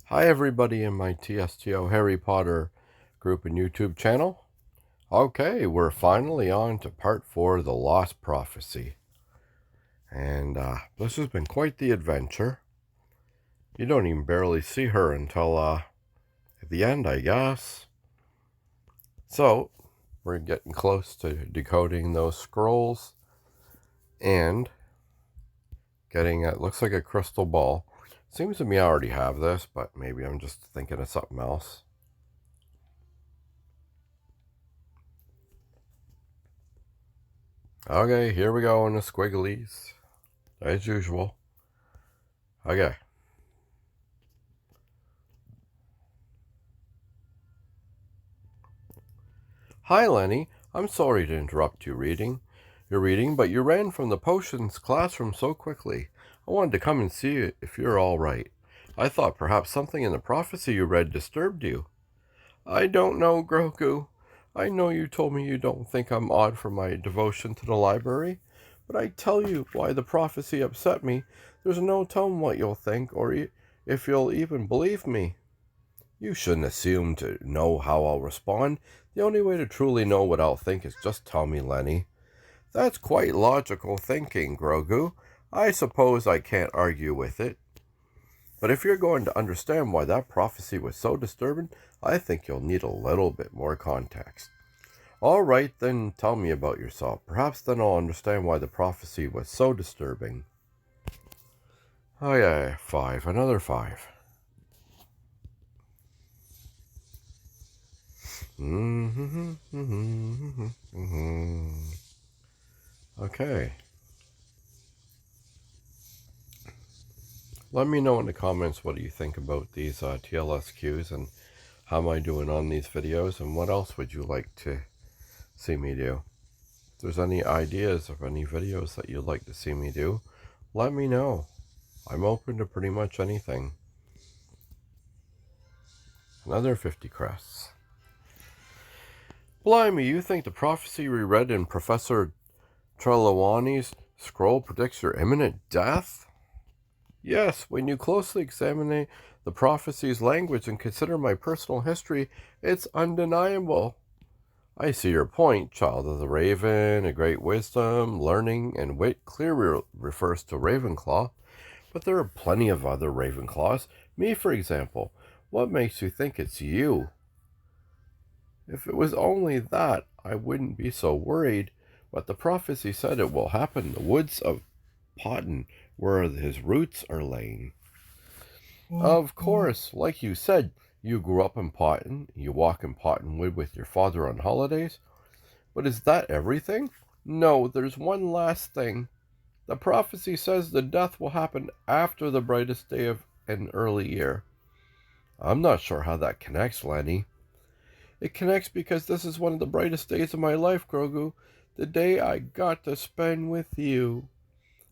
Hi everybody in my TSTO Harry Potter group and YouTube channel. Okay, we're finally on to part 4 of the Lost Prophecy. And this has been quite the adventure. You don't even barely see her until at the end, I guess. So, we're getting close to decoding those scrolls and getting, it looks like a crystal ball. Seems to me I already have this, but maybe I'm just thinking of something else. Okay, here we go in the squigglies, as usual. Okay. Hi, Lenny. I'm sorry to interrupt your reading, but you ran from the potions classroom so quickly. I wanted to come and see you if you're all right. I thought perhaps something in the prophecy you read disturbed you. I don't know, Grogu. I know you told me you don't think I'm odd for my devotion to the library, but I tell you why the prophecy upset me. There's no telling what you'll think, or if you'll even believe me. You shouldn't assume to know how I'll respond. The only way to truly know what I'll think is just tell me, Lenny. That's quite logical thinking, Grogu. I suppose I can't argue with it. But if you're going to understand why that prophecy was so disturbing, I think you'll need a little bit more context. All right, then tell me about yourself. Perhaps then I'll understand why the prophecy was so disturbing. Oh yeah, 5. Another 5. Okay. Let me know in the comments what do you think about these TLSQs and how am I doing on these videos, and what else would you like to see me do. If there's any ideas of any videos that you'd like to see me do, let me know. I'm open to pretty much anything. Another 50 crests. Blimey, you think the prophecy we read in Professor Trelawney's scroll predicts your imminent death? Yes, when you closely examine the prophecy's language and consider my personal history, it's undeniable. I see your point, child of the raven, a great wisdom, learning, and wit clearly refers to Ravenclaw, but there are plenty of other Ravenclaws. Me, for example. What makes you think it's you? If it was only that, I wouldn't be so worried, but the prophecy said it will happen in the woods of Potton, where his roots are laying. Of course, like you said, you grew up in Potton, you walk in Potton Wood with your father on holidays. But is that everything? No, there's one last thing. The prophecy says the death will happen after the brightest day of an early year. I'm not sure how that connects, Lenny. It connects because this is one of the brightest days of my life, Grogu. The day I got to spend with you.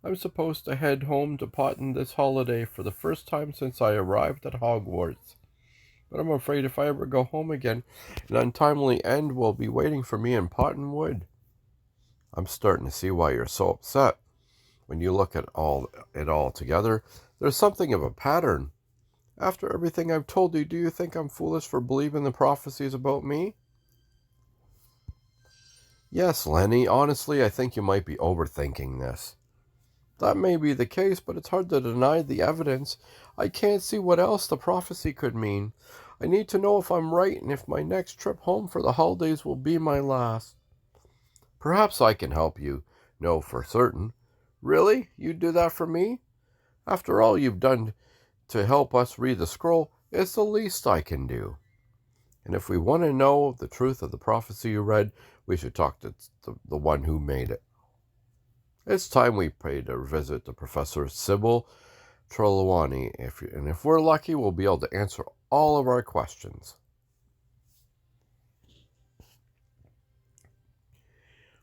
I'm supposed to head home to Potton this holiday for the first time since I arrived at Hogwarts. But I'm afraid if I ever go home again, an untimely end will be waiting for me in Potton Wood. I'm starting to see why you're so upset. When you look at it all together, there's something of a pattern. After everything I've told you, do you think I'm foolish for believing the prophecies about me? Yes, Lenny, honestly, I think you might be overthinking this. That may be the case, but it's hard to deny the evidence. I can't see what else the prophecy could mean. I need to know if I'm right and if my next trip home for the holidays will be my last. Perhaps I can help you know for certain. Really? You'd do that for me? After all you've done to help us read the scroll, it's the least I can do. And if we want to know the truth of the prophecy you read, we should talk to the one who made it. It's time we paid a visit to Professor Sybil Trelawney, and if we're lucky, we'll be able to answer all of our questions.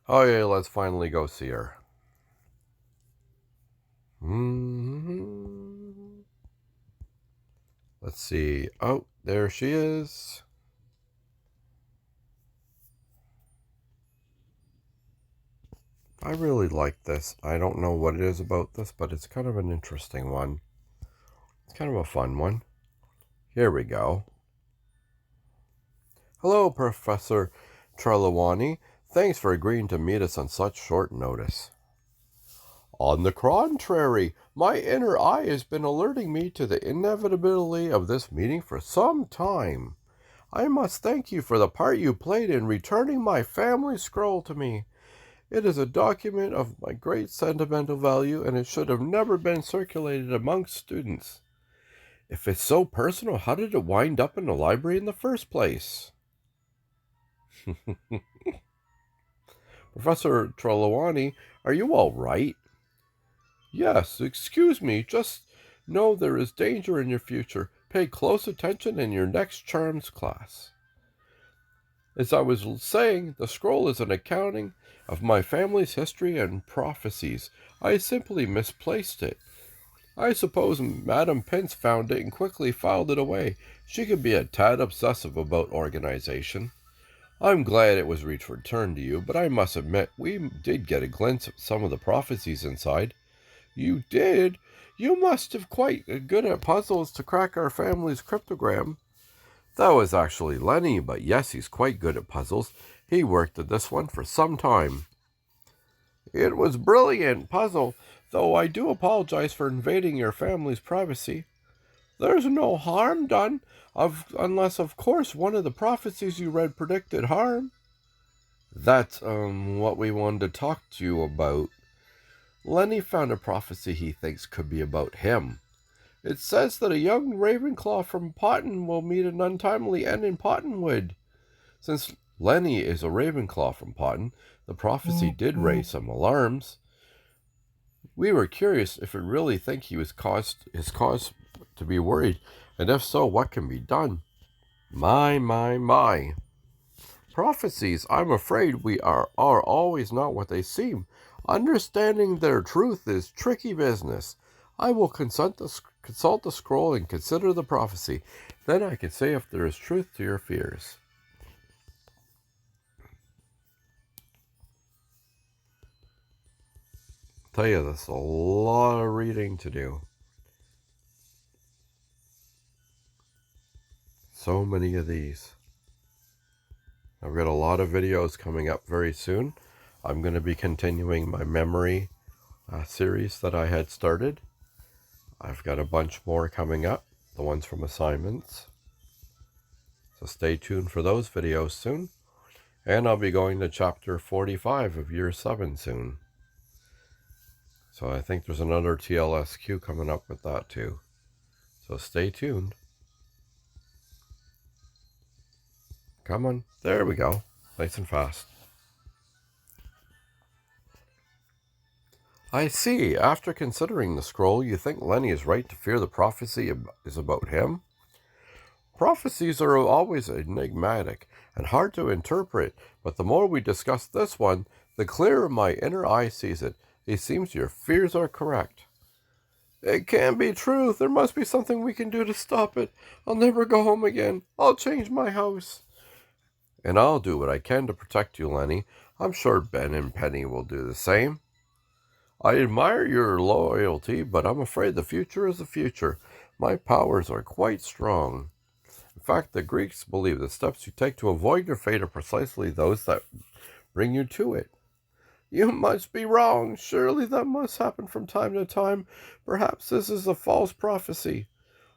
Oh yeah, let's finally go see her. Let's see. Oh, there she is. I really like this. I don't know what it is about this, but it's kind of an interesting one. It's kind of a fun one. Here we go. Hello, Professor Trelawney. Thanks for agreeing to meet us on such short notice. On the contrary, my inner eye has been alerting me to the inevitability of this meeting for some time. I must thank you for the part you played in returning my family scroll to me. It is a document of my great sentimental value, and it should have never been circulated amongst students. If it's so personal, how did it wind up in the library in the first place? Professor Trelawney, are you all right? Yes, excuse me, just know there is danger in your future. Pay close attention in your next charms class. As I was saying, the scroll is an accounting of my family's history and prophecies. I simply misplaced it. I suppose Madame Pince found it and quickly filed it away. She can be a tad obsessive about organization. I'm glad it was returned to you, but I must admit, we did get a glimpse of some of the prophecies inside. You did? You must have quite good at puzzles to crack our family's cryptogram. That was actually Lenny, but yes, he's quite good at puzzles. He worked at this one for some time. It was brilliant puzzle, though I do apologize for invading your family's privacy. There's no harm done, unless, of course, one of the prophecies you read predicted harm. That's, what we wanted to talk to you about. Lenny found a prophecy he thinks could be about him. It says that a young ravenclaw from Potton will meet an untimely end in Pottonwood. Since Lenny is a ravenclaw from Potton, the prophecy did raise some alarms. We were curious if you really think he was his cause to be worried, and if so, what can be done? My. Prophecies, I'm afraid we are always not what they seem. Understanding their truth is tricky business. I will consult the scroll and consider the prophecy. Then I can say if there is truth to your fears. I tell you, there's a lot of reading to do. So many of these. I've got a lot of videos coming up very soon. I'm going to be continuing my memory series that I had started. I've got a bunch more coming up, the ones from assignments. So stay tuned for those videos soon. And I'll be going to chapter 45 of year 7 soon. So I think there's another Tlsq coming up with that too. So stay tuned. Come on. There we go. Nice and fast. I see. After considering the scroll, you think Lenny is right to fear the prophecy is about him? Prophecies are always enigmatic and hard to interpret, but the more we discuss this one, the clearer my inner eye sees it. It seems your fears are correct. It can't be true. There must be something we can do to stop it. I'll never go home again. I'll change my house. And I'll do what I can to protect you, Lenny. I'm sure Ben and Penny will do the same. I admire your loyalty, but I'm afraid the future is the future. My powers are quite strong. In fact, the Greeks believe the steps you take to avoid your fate are precisely those that bring you to it. You must be wrong. Surely that must happen from time to time. Perhaps this is a false prophecy.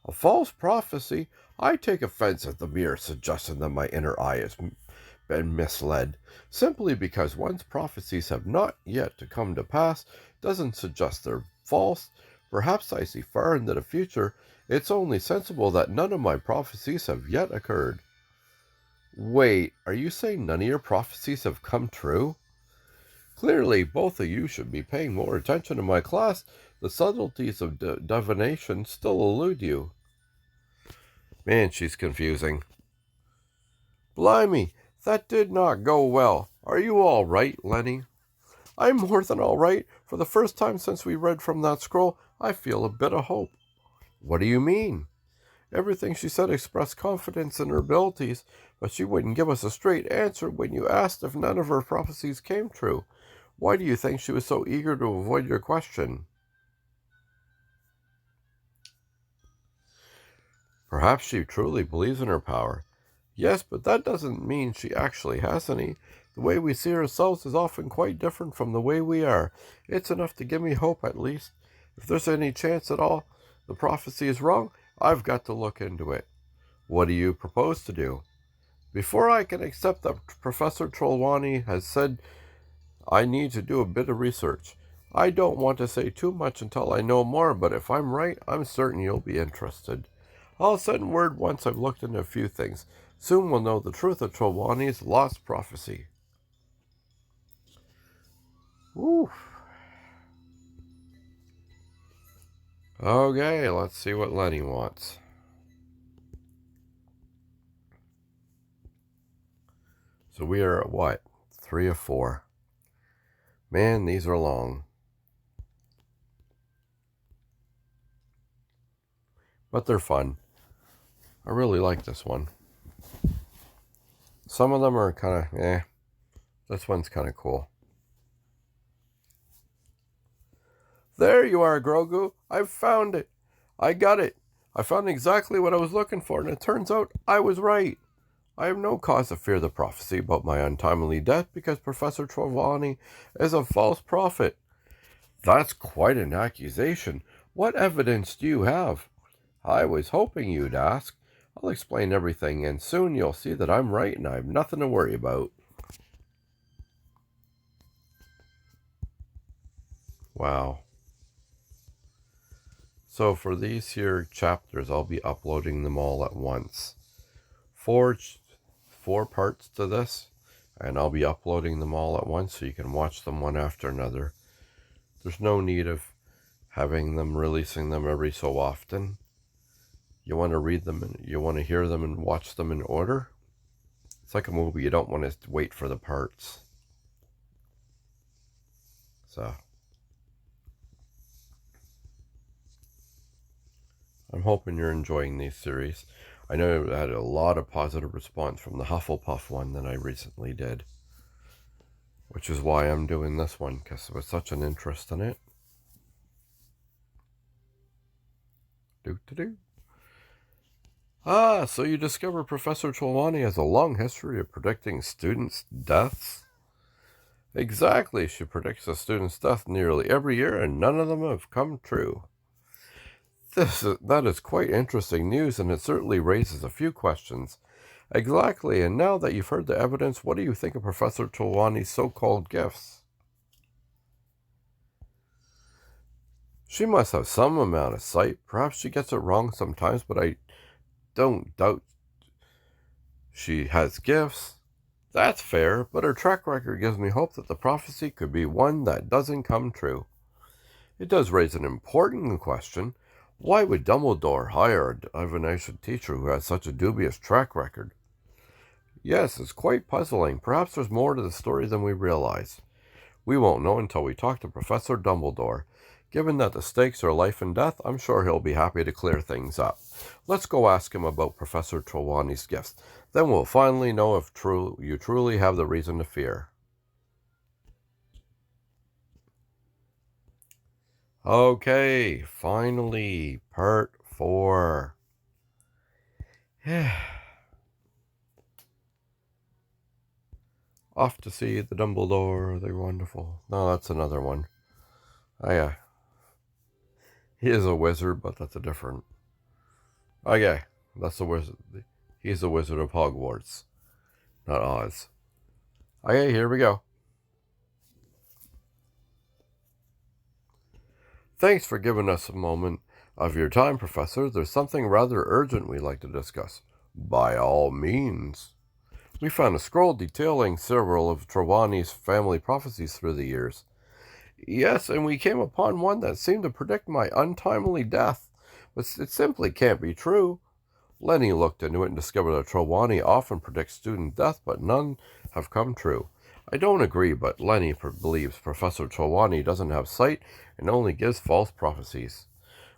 A false prophecy? I take offense at the mere suggestion that my inner eye has been misled. Simply because one's prophecies have not yet to come to pass doesn't suggest they're false. Perhaps I see far into the future. It's only sensible that none of my prophecies have yet occurred. Wait, are you saying none of your prophecies have come true? Clearly, both of you should be paying more attention to my class. The subtleties of divination still elude you. Man, she's confusing. Blimey, that did not go well. Are you all right, Lenny? I'm more than all right. For the first time since we read from that scroll, I feel a bit of hope. What do you mean? Everything she said expressed confidence in her abilities, but she wouldn't give us a straight answer when you asked if none of her prophecies came true. Why do you think she was so eager to avoid your question? Perhaps she truly believes in her power. Yes, but that doesn't mean she actually has any. The way we see ourselves is often quite different from the way we are. It's enough to give me hope, at least. If there's any chance at all the prophecy is wrong, I've got to look into it. What do you propose to do? Before I can accept that Professor Trelawney has said, I need to do a bit of research. I don't want to say too much until I know more, but if I'm right, I'm certain you'll be interested. I'll send word once I've looked into a few things. Soon we'll know the truth of Trelawney's Lost Prophecy. Woo. Okay, let's see what Lenny wants. So we are at what? 3 of 4. Man, these are long. But they're fun. I really like this one. Some of them are kind of, This one's kind of cool. There you are, Grogu. I've found it. I got it. I found exactly what I was looking for, and it turns out I was right. I have no cause to fear the prophecy about my untimely death because Professor Trelawney is a false prophet. That's quite an accusation. What evidence do you have? I was hoping you'd ask. I'll explain everything, and soon you'll see that I'm right and I have nothing to worry about. Wow. So for these here chapters, I'll be uploading them all at once. Four parts to this, and I'll be uploading them all at once so you can watch them one after another. There's no need of releasing them every so often. You want to read them, and you want to hear them and watch them in order. It's like a movie. You don't want to wait for the parts. So I'm hoping you're enjoying these series. I know I had a lot of positive response from the Hufflepuff one that I recently did, which is why I'm doing this one, because there was such an interest in it. So you discover Professor Trelawney has a long history of predicting students' deaths? Exactly, she predicts a student's death nearly every year, and none of them have come true. That is quite interesting news, and it certainly raises a few questions. Exactly, and now that you've heard the evidence, what do you think of Professor Trelawney's so-called gifts? She must have some amount of sight. Perhaps she gets it wrong sometimes, but I don't doubt she has gifts. That's fair, but her track record gives me hope that the prophecy could be one that doesn't come true. It does raise an important question. Why would Dumbledore hire a divination teacher who has such a dubious track record? Yes, it's quite puzzling. Perhaps there's more to the story than we realize. We won't know until we talk to Professor Dumbledore. Given that the stakes are life and death, I'm sure he'll be happy to clear things up. Let's go ask him about Professor Trelawney's gifts. Then we'll finally know if you truly have the reason to fear. Okay, finally, part 4. Off to see the Dumbledore, they're wonderful. No, that's another one. Oh, yeah. He is a wizard, but that's a different. Okay, that's the wizard. He's the Wizard of Hogwarts, not Oz. Okay, here we go. Thanks for giving us a moment of your time, Professor. There's something rather urgent we'd like to discuss. By all means. We found a scroll detailing several of Trelawney's family prophecies through the years. Yes, and we came upon one that seemed to predict my untimely death, but it simply can't be true. Lenny looked into it and discovered that Trelawney often predicts student death, but none have come true. I don't agree, but Lenny believes Professor Trelawney doesn't have sight and only gives false prophecies.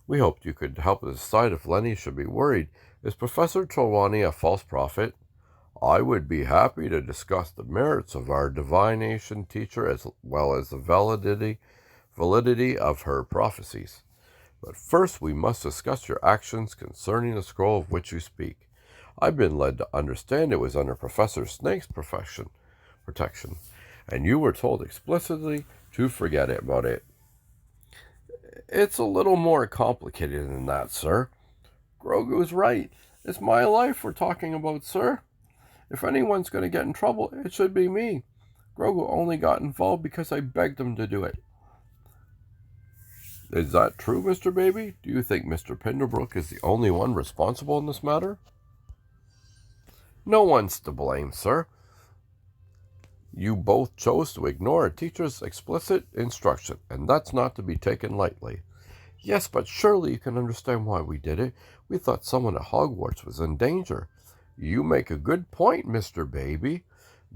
We hoped you could help us decide if Lenny should be worried. Is Professor Trelawney a false prophet? I would be happy to discuss the merits of our divination teacher as well as the validity of her prophecies. But first we must discuss your actions concerning the scroll of which you speak. I've been led to understand it was under Professor Snake's protection, and you were told explicitly to forget about it. It's a little more complicated than that, sir. Grogu's right. It's my life we're talking about, sir. If anyone's going to get in trouble, it should be me. Grogu only got involved because I begged him to do it. Is that true, Mr. Baby? Do you think Mr. Pendlebrook is the only one responsible in this matter? No one's to blame, sir. You both chose to ignore a teacher's explicit instruction, and that's not to be taken lightly. Yes, but surely you can understand why we did it. We thought someone at Hogwarts was in danger. You make a good point, Mr. Baby.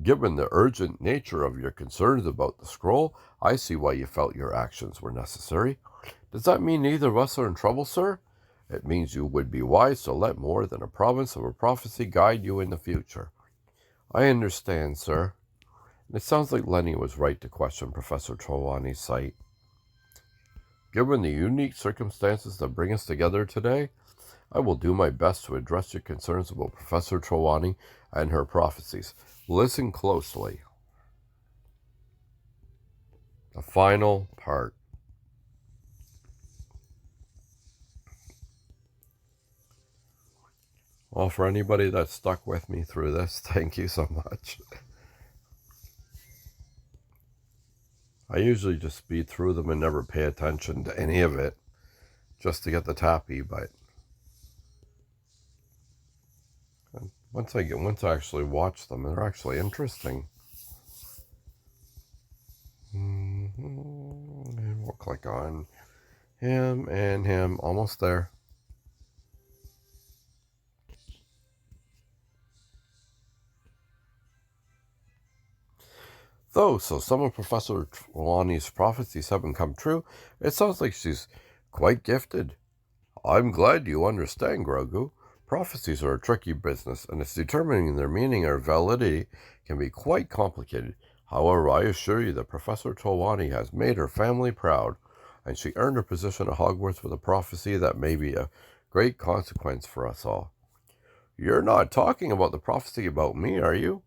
Given the urgent nature of your concerns about the scroll, I see why you felt your actions were necessary. Does that mean neither of us are in trouble, sir? It means you would be wise to let more than a province of a prophecy guide you in the future. I understand, sir. And it sounds like Lenny was right to question Professor Trelawney's sight. Given the unique circumstances that bring us together today, I will do my best to address your concerns about Professor Trelawney and her prophecies. Listen closely. The final part. Well, for anybody that stuck with me through this, thank you so much. I usually just speed through them and never pay attention to any of it, just to get the tappy, but once I actually watch them, they're actually interesting. And we'll click on him and him, almost there. Though, so some of Professor Trelawney's prophecies haven't come true, it sounds like she's quite gifted. I'm glad you understand, Grogu. Prophecies are a tricky business, and it's determining their meaning or validity can be quite complicated. However, I assure you that Professor Trelawney has made her family proud, and she earned her position at Hogwarts with a prophecy that may be a great consequence for us all. You're not talking about the prophecy about me, are you?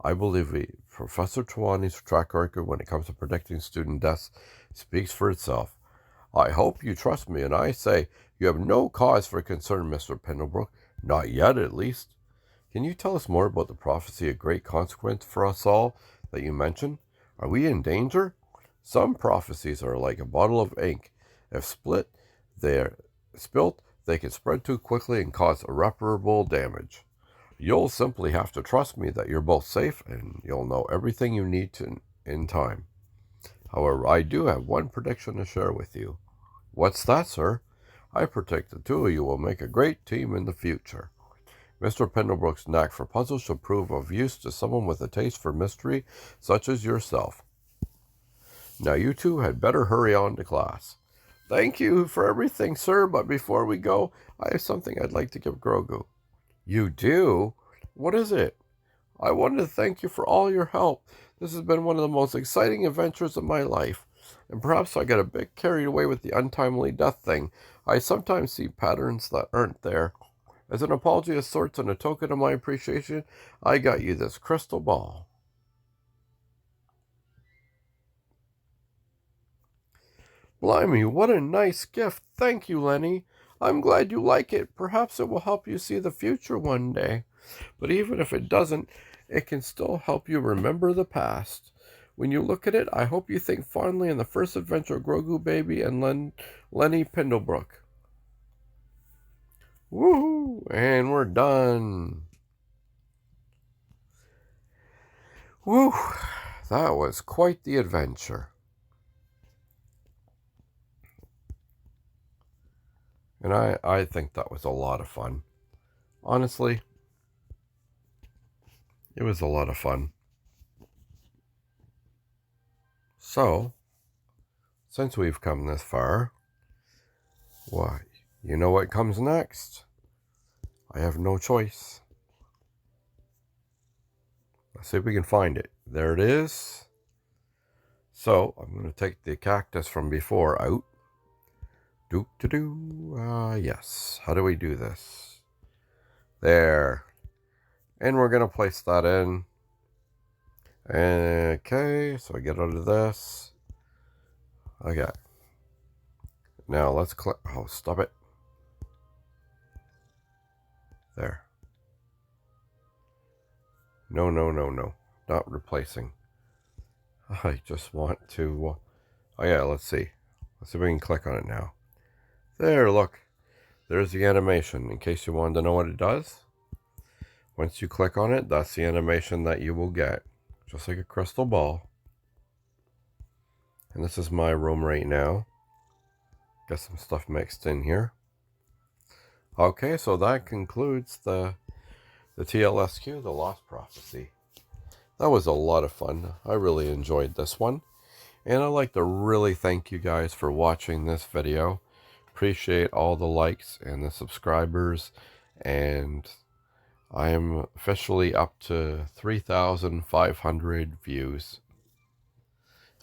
I believe Professor Trelawney's track record when it comes to predicting student deaths speaks for itself. I hope you trust me, and I say you have no cause for concern, Mr. Pendlebrook. Not yet, at least. Can you tell us more about the prophecy of great consequence for us all that you mentioned? Are we in danger? Some prophecies are like a bottle of ink. If spilt, they can spread too quickly and cause irreparable damage. You'll simply have to trust me that you're both safe and you'll know everything you need to in time. However, I do have one prediction to share with you. What's that, sir? I predict the two of you will make a great team in the future. Mr. Pendlebrook's knack for puzzles shall prove of use to someone with a taste for mystery such as yourself. Now you two had better hurry on to class. Thank you for everything, sir, but before we go, I have something I'd like to give Grogu. You do? What is it? I wanted to thank you for all your help. This has been one of the most exciting adventures of my life. And perhaps I got a bit carried away with the untimely death thing. I sometimes see patterns that aren't there. As an apology of sorts and a token of my appreciation, I got you this crystal ball. Blimey, what a nice gift. Thank you, Lenny. I'm glad you like it. Perhaps it will help you see the future one day. But even if it doesn't, it can still help you remember the past. When you look at it, I hope you think fondly in the first adventure of Grogu Baby and Lenny Pendlebrook. Woohoo! And we're done. Woo! That was quite the adventure. And I think that was a lot of fun. Honestly, it was a lot of fun. So, since we've come this far, why, you know what comes next? I have no choice. Let's see if we can find it. There it is. So, I'm going to take the cactus from before out. Yes. How do we do this? There. And we're going to place that in. Okay, so I get out of this. Okay. Now let's click. Oh, stop it. There. No. Not replacing. I just want to... oh yeah, let's see. Let's see if we can click on it now. There, look. There's the animation. In case you wanted to know what it does. Once you click on it, that's the animation that you will get. Just like a crystal ball. And this is my room right now. Got some stuff mixed in here. Okay, so that concludes the TLSQ, the Lost Prophecy. That was a lot of fun. I really enjoyed this one. And I'd like to really thank you guys for watching this video. Appreciate all the likes and the subscribers. And I am officially up to 3,500 views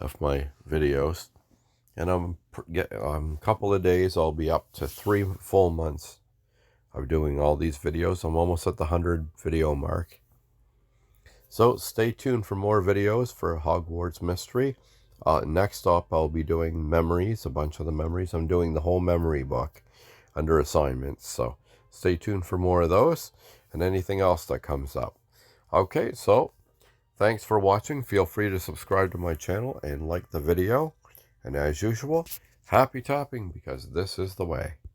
of my videos. And a couple of days, I'll be up to 3 full months of doing all these videos. I'm almost at the 100 video mark. So stay tuned for more videos for Hogwarts Mystery. Next up, I'll be doing memories, a bunch of the memories. I'm doing the whole memory book under assignments. So stay tuned for more of those and anything else that comes up. Okay, so thanks for watching. Feel free to subscribe to my channel and like the video. And as usual, happy tapping, because this is the way.